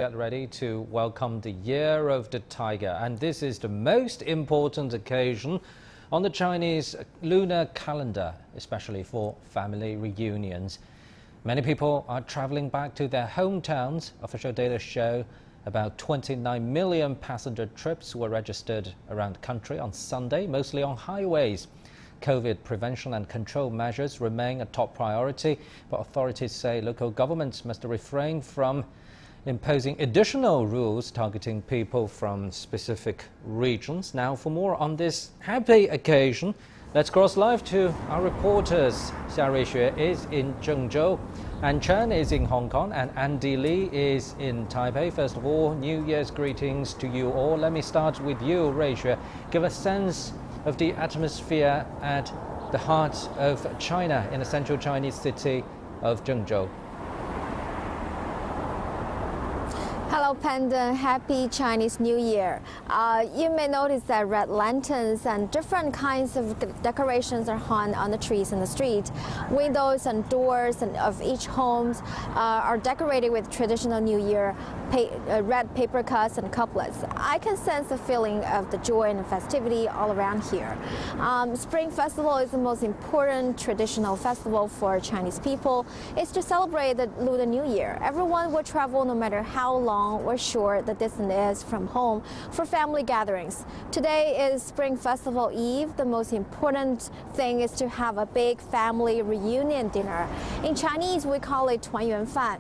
Get ready to welcome the Year of the Tiger, and this is the most important occasion on the Chinese lunar calendar, especially for family reunions. Many people are traveling back to their hometowns. Official data show about 29 million passenger trips were registered around the country on Sunday, mostly on highways. COVID prevention and control measures remain a top priority, but authorities say local governments must refrain from imposing additional rules targeting people from specific regions. Now, for more on this happy occasion, let's cross live to our reporters. Xia Ruixue is in Zhengzhou, Ann Chen is in Hong Kong, and Andy Lee is in Taipei. First of all, New Year's greetings to you all. Let me start with you, Ruixue. Give a sense of the atmosphere at the heart of China in the central Chinese city of Zhengzhou. Hello, Panda. Happy Chinese New Year. You may notice that red lanterns and different kinds of decorations are hung on the trees in the street. Windows and doors of each home are decorated with traditional New Year red paper cuts and couplets. I can sense the feeling of the joy and festivity all around here. Spring Festival is the most important traditional festival for Chinese people. It's to celebrate the Lunar New Year. Everyone will travel no matter how long or short the distance is from home for family gatherings. Today is Spring Festival Eve. The most important thing is to have a big family reunion dinner. In Chinese, we call it 团圆饭.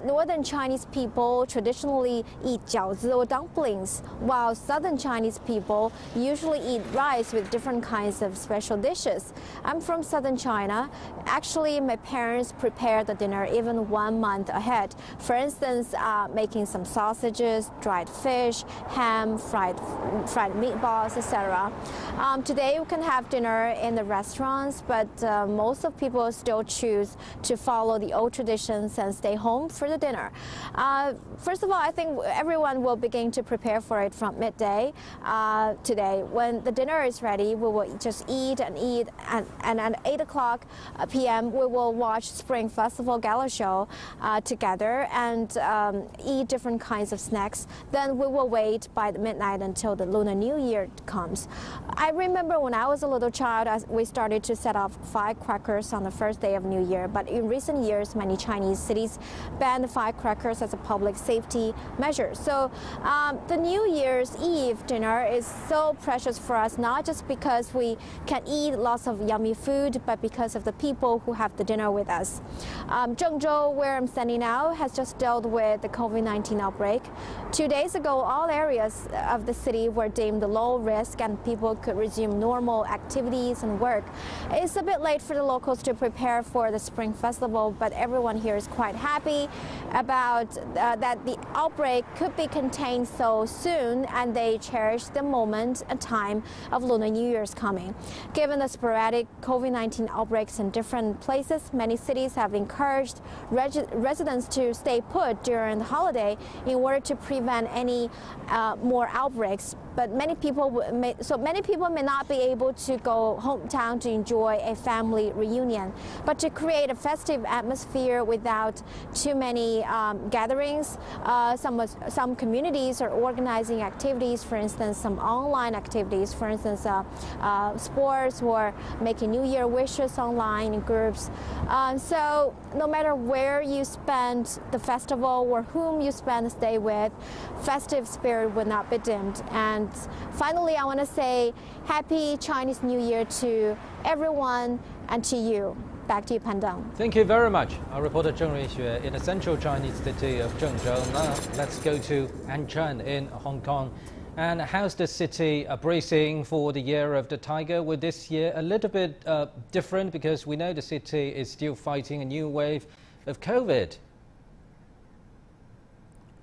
Northern Chinese people traditionally eat jiaozi or dumplings, while Southern Chinese people usually eat rice with different kinds of special dishes. I'm from Southern China. Actually, my parents prepare the dinner even 1 month ahead. For instance, making some sausages, dried fish, ham, fried meatballs, etc. Today we can have dinner in the restaurants, but most of people still choose to follow the old traditions and stay home for the dinner. First of all, I think everyone will begin to prepare for it from midday today. When the dinner is ready, we will just eat, and at 8 o'clock p.m. we will watch Spring Festival Gala Show together and eat different kinds of snacks. Then we will wait by the midnight until the Lunar New Year comes. I remember when I was a little child, we started to set off firecrackers on the first day of New Year, but in recent years, many Chinese cities banned firecrackers as a public safety measure. So the New Year's Eve dinner is so precious for us, not just because we can eat lots of yummy food, but because of the people who have the dinner with us. Zhengzhou, where I'm standing now, has just dealt with the COVID-19 outbreak. 2 days ago, all areas of the city were deemed low risk and people could resume normal activities and work. It's a bit late for the locals to prepare for the Spring Festival, but everyone here is quite happy about that the outbreak could be contained so soon, and they cherish the moment and time of Lunar New Year's coming. Given the sporadic COVID-19 outbreaks in different places, many cities have encouraged residents to stay put during the holiday in order to prevent any more outbreaks. But many people may not be able to go hometown to enjoy a family reunion. But to create a festive atmosphere without too many gatherings, some communities are organizing activities, for instance, some online activities, for instance, sports or making New Year wishes online in groups. So no matter where you spend the festival or whom you spend the day with, festive spirit will not be dimmed. And finally, I want to say Happy Chinese New Year to everyone and to you. Back to you, Pandang. Thank you very much. Our reporter Zheng Ruixue in the central Chinese city of Zhengzhou. Now let's go to Ann Chen in Hong Kong. And how's the city bracing for the Year of the Tiger? With this year a little bit different, because we know the city is still fighting a new wave of COVID.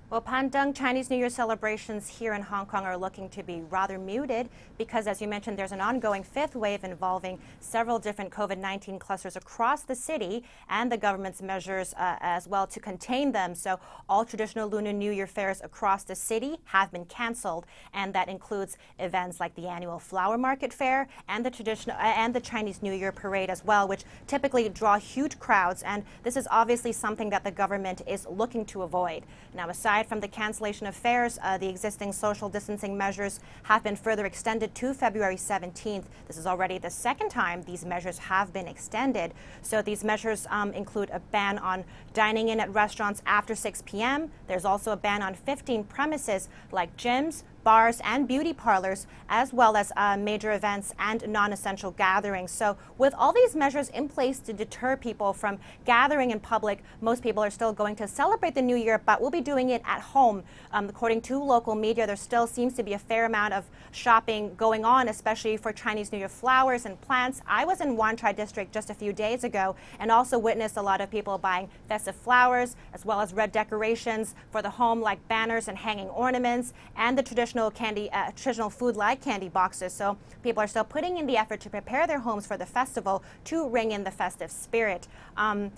Well, Pandang, Chinese New Year celebrations here in Hong Kong are looking to be rather muted because, as you mentioned, there's an ongoing fifth wave involving several different COVID-19 clusters across the city, and the government's measures as well to contain them. So all traditional Lunar New Year fairs across the city have been canceled, and that includes events like the annual flower market fair and the Chinese New Year parade as well, which typically draw huge crowds. And this is obviously something that the government is looking to avoid. Now, aside aside from the cancellation of fares, the existing social distancing measures have been further extended to February 17th. This is already the second time these measures have been extended. So these measures include a ban on dining in at restaurants after 6 p.m. There's also a ban on 15 premises like gyms, bars and beauty parlors, as well as major events and non-essential gatherings. So with all these measures in place to deter people from gathering in public, most people are still going to celebrate the New Year, but will be doing it at home. According to local media, there still seems to be a fair amount of shopping going on, especially for Chinese New Year flowers and plants. I was in Wan Chai district just a few days ago and also witnessed a lot of people buying festive flowers as well as red decorations for the home, like banners and hanging ornaments and the traditional food like candy boxes. So people are still putting in the effort to prepare their homes for the festival to ring in the festive spirit. And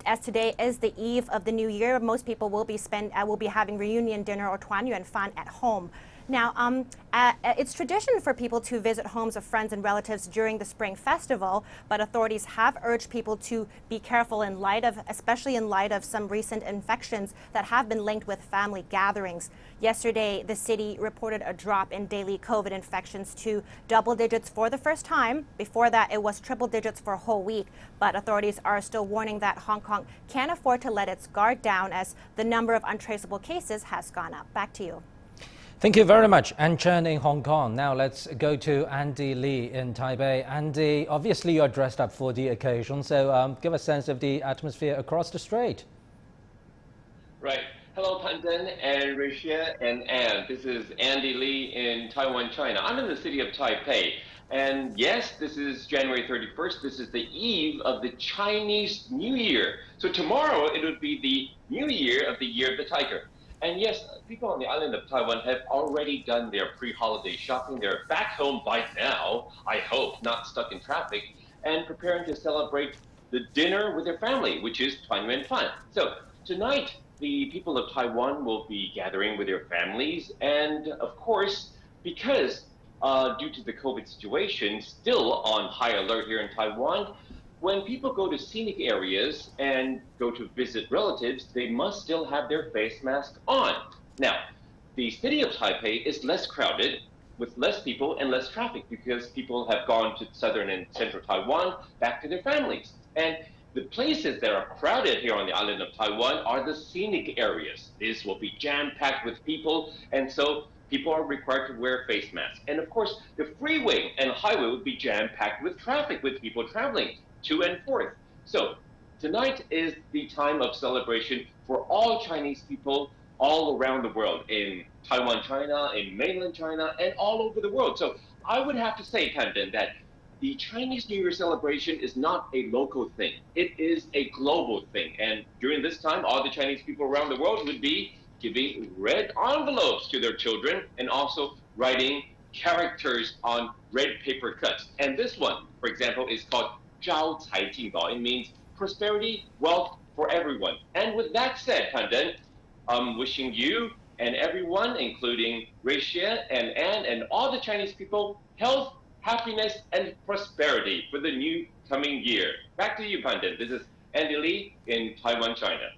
as today is the eve of the New Year, most people will be having reunion dinner or 团圆饭 at home. Now, it's tradition for people to visit homes of friends and relatives during the Spring Festival, but authorities have urged people to be careful especially in light of some recent infections that have been linked with family gatherings. Yesterday, the city reported a drop in daily COVID infections to double digits for the first time. Before that, it was triple digits for a whole week, but authorities are still warning that Hong Kong can't afford to let its guard down as the number of untraceable cases has gone up. Back to you. Thank you very much, Ann Chen in Hong Kong. Now let's go to Andy Lee in Taipei. Andy, obviously you're dressed up for the occasion, so give a sense of the atmosphere across the strait. Right. Hello, Pandan and Rixia and Ann. This is Andy Lee in Taiwan, China. I'm in the city of Taipei. And yes, this is January 31st. This is the eve of the Chinese New Year. So tomorrow it would be the New Year of the Year of the Tiger. And yes, people on the island of Taiwan have already done their pre-holiday shopping. They're back home by now, I hope, not stuck in traffic, and preparing to celebrate the dinner with their family, which is 团圆饭. So tonight, the people of Taiwan will be gathering with their families. And of course, because due to the COVID situation, still on high alert here in Taiwan, when people go to scenic areas and go to visit relatives, they must still have their face mask on. Now, the city of Taipei is less crowded with less people and less traffic because people have gone to southern and central Taiwan back to their families. And the places that are crowded here on the island of Taiwan are the scenic areas. This will be jam-packed with people, and so people are required to wear face masks. And of course, the freeway and highway would be jam-packed with traffic, with people traveling to and forth. So tonight is the time of celebration for all Chinese people all around the world, in Taiwan, China, in mainland China, and all over the world. So I would have to say, Camden, that the Chinese New Year celebration is not a local thing. It is a global thing. And during this time, all the Chinese people around the world would be giving red envelopes to their children and also writing characters on red paper cuts. And this one, for example, is called 招财进宝. It means prosperity, wealth for everyone. And with that said, Pandan, I'm wishing you and everyone, including Rixia and Ann and all the Chinese people, health, happiness, and prosperity for the new coming year. Back to you, Pandan. This is Andy Lee in Taiwan, China.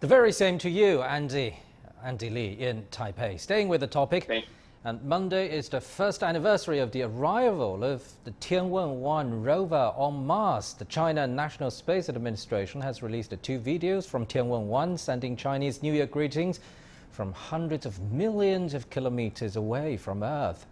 The very same to you, Andy Lee in Taipei. Staying with the topic. And Monday is the first anniversary of the arrival of the Tianwen-1 rover on Mars. The China National Space Administration has released 2 videos from Tianwen-1 sending Chinese New Year greetings from hundreds of millions of kilometers away from Earth.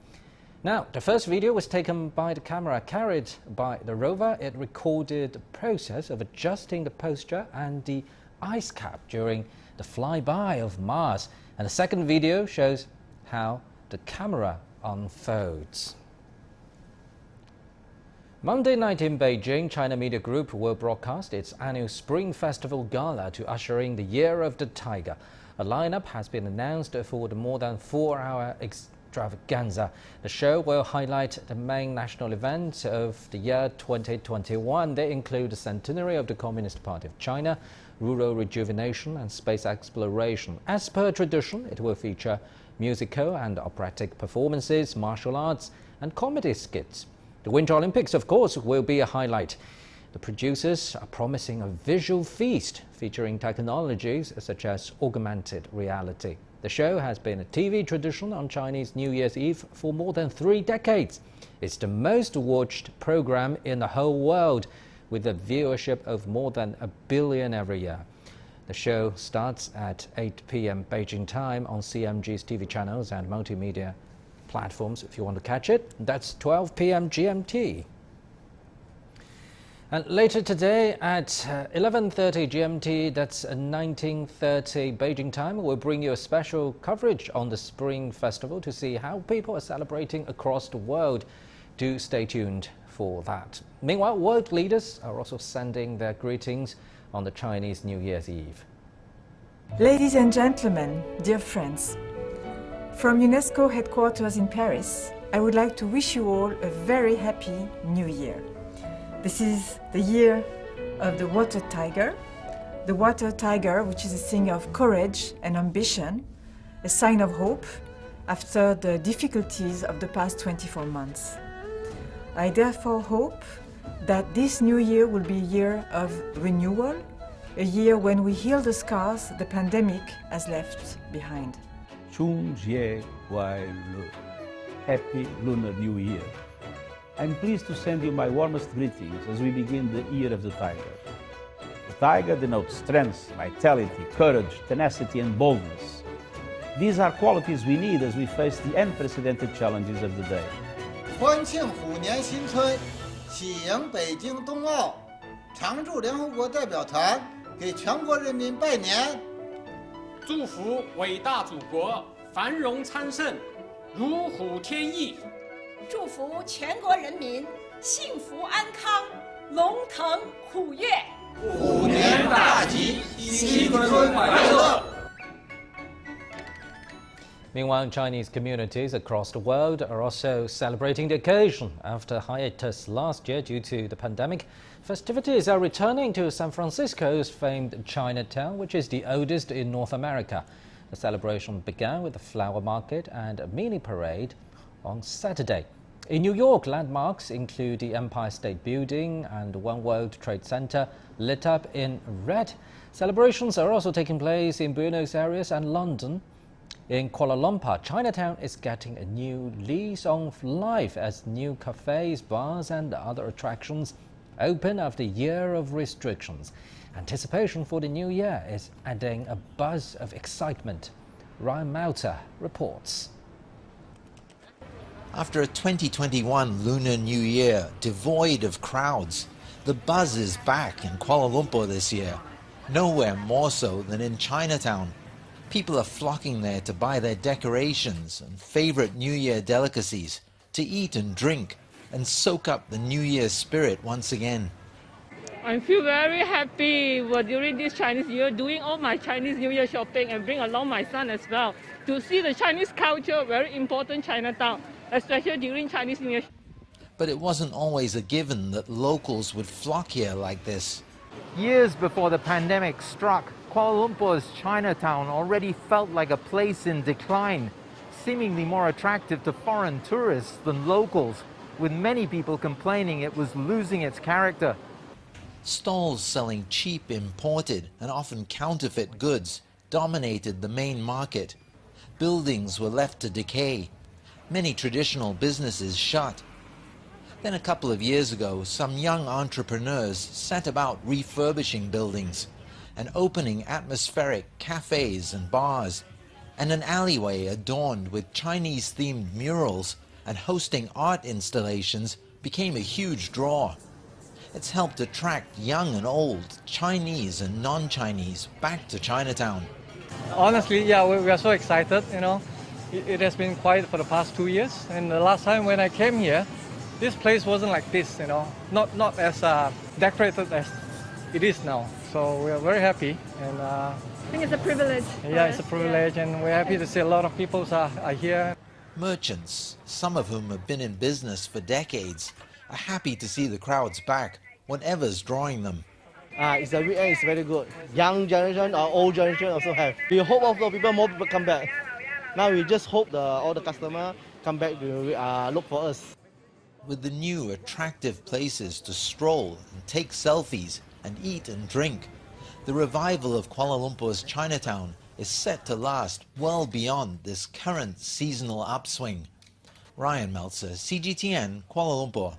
Now, the first video was taken by the camera carried by the rover. It recorded the process of adjusting the posture and the ice cap during the flyby of Mars. And the second video shows how the camera unfolds. Monday night in Beijing, China Media Group will broadcast its annual Spring Festival Gala to usher in the Year of the Tiger. A lineup has been announced for the more than 4-hour extravaganza. The show will highlight the main national events of the year 2021. They include the centenary of the Communist Party of China, rural rejuvenation and space exploration. As per tradition, it will feature musical and operatic performances, martial arts and comedy skits. The Winter Olympics, of course, will be a highlight. The producers are promising a visual feast featuring technologies such as augmented reality. The show has been a TV tradition on Chinese New Year's Eve for more than 3 decades. It's the most watched program in the whole world, with a viewership of more than 1 billion every year. The show starts at 8 p.m. Beijing time on CMG's TV channels and multimedia platforms if you want to catch it. That's 12 p.m. GMT. And later today at 11:30 GMT, that's 19:30 Beijing time, we'll bring you a special coverage on the Spring Festival to see how people are celebrating across the world. Do stay tuned for that. Meanwhile, world leaders are also sending their greetings on the Chinese New Year's Eve. Ladies and gentlemen, dear friends, from UNESCO headquarters in Paris, I would like to wish you all a very happy New Year. This is the year of the water tiger. The water tiger, which is a thing of courage and ambition, a sign of hope after the difficulties of the past 24 months. I therefore hope that this new year will be a year of renewal, a year when we heal the scars the pandemic has left behind. Happy Lunar New Year. I'm pleased to send you my warmest greetings as we begin the Year of the Tiger. The tiger denotes strength, vitality, courage, tenacity and boldness. These are qualities we need as we face the unprecedented challenges of the day. 欢庆虎年新春，喜迎北京冬奥，常驻联合国代表团给全国人民拜年，祝福伟大祖国繁荣昌盛，如虎添翼。祝福全国人民幸福安康，龙腾虎跃。虎年大吉，新春快乐！ Meanwhile, Chinese communities across the world are also celebrating the occasion. After hiatus last year due to the pandemic, festivities are returning to San Francisco's famed Chinatown, which is the oldest in North America. The celebration began with a flower market and a mini parade on Saturday. In New York, landmarks include the Empire State Building and the One World Trade Center lit up in red. Celebrations are also taking place in Buenos Aires and London. In Kuala Lumpur, Chinatown is getting a new lease on life as new cafes, bars and other attractions open after a year of restrictions. Anticipation for the new year is adding a buzz of excitement. Ryan Mauter reports. After a 2021 Lunar New Year devoid of crowds, the buzz is back in Kuala Lumpur this year, nowhere more so than in Chinatown. People are flocking there to buy their decorations and favorite New Year delicacies, to eat and drink and soak up the New Year spirit once again. I feel very happy during this Chinese New Year, doing all my Chinese New Year shopping and bring along my son as well to see the Chinese culture, very important Chinatown, especially during Chinese New Year. But it wasn't always a given that locals would flock here like this. Years before the pandemic struck, Kuala Lumpur's Chinatown already felt like a place in decline, seemingly more attractive to foreign tourists than locals, with many people complaining it was losing its character. Stalls selling cheap imported and often counterfeit goods dominated the main market. Buildings were left to decay. Many traditional businesses shut. Then a couple of years ago, some young entrepreneurs set about refurbishing buildings and opening atmospheric cafes and bars, and an alleyway adorned with Chinese-themed murals and hosting art installations became a huge draw. It's helped attract young and old, Chinese and non-Chinese, back to Chinatown. Honestly, yeah, we are so excited, you know. It has been quiet for the past 2 years, and the last time when I came here, this place wasn't like this, you know, not as decorated as it is now. So we are very happy, and I think it's a privilege. Yeah, it's a privilege, and we're happy to see a lot of people are here. Merchants, some of whom have been in business for decades, are happy to see the crowds back, whatever's drawing them. It's the weekend is very good. Young generation or old generation also have. We hope also more people come back. Now we just hope all the customers come back to look for us. with the new attractive places to stroll and take selfies and eat and drink, the revival of Kuala Lumpur's Chinatown is set to last well beyond this current seasonal upswing. Ryan Meltzer, CGTN, Kuala Lumpur.